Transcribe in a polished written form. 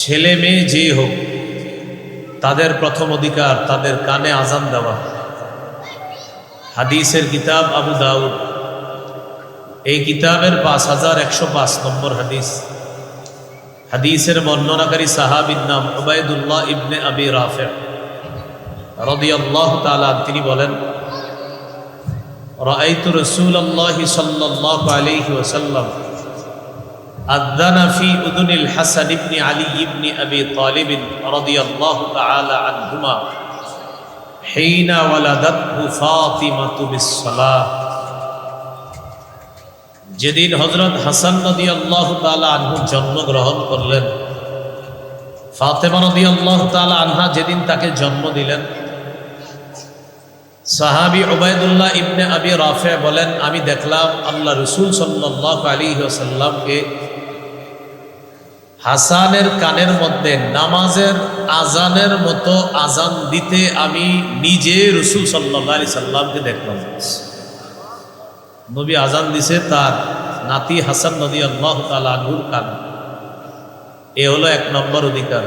ছেলে মেয়ে যে হোক তাদের প্রথম অধিকার তাদের কানে আজান দেওয়া। হাদিসের কিতাব আবু দাউদ, এই কিতাবের 5105 নম্বর হাদিস। হাদিসের বর্ণনাকারী সাহাবীর নাম উবাইদুল্লাহ ইবনে আবি রাফি রাদিয়াল্লাহু তাআলা। তিনি বলেন, রাআইতু রাসূলুল্লাহি সাল্লাল্লাহু আলাইহি ওয়াসাল্লাম আযানা ফি উযুনিল হাসান ইবনে আলী ইবনে আবি তালিব রাদিয়াল্লাহু তাআলা আনহুমা হিনা ওয়ালাদাতহু ফাতিমাতু বিস-সালাহ। যেদিন হযরত হাসান রাদিয়াল্লাহু তাআলা আনহু জন্মগ্রহণ করলেন, ফাতেমা রাদিয়াল্লাহু তাআলা আনহা যেদিন তাকে জন্ম দিলেন, সাহাবী উবাইদুল্লাহ ইবনে আবি রাফি বলেন, আমি দেখলাম আল্লাহ রাসূল সাল্লাল্লাহু আলাইহি ওয়াসাল্লামকে হাসানের কানের মধ্যে নামাজের আজানের মতো আজান দিতে আমি নিজে রাসূল সাল্লাল্লাহু আলাইহি সাল্লামকে দেখলাম। নবী আজান দিছে তার নাতি হাসান রাদিয়াল্লাহু তাআলা আনহুর কানে। এ হলো এক নম্বর অধিকার।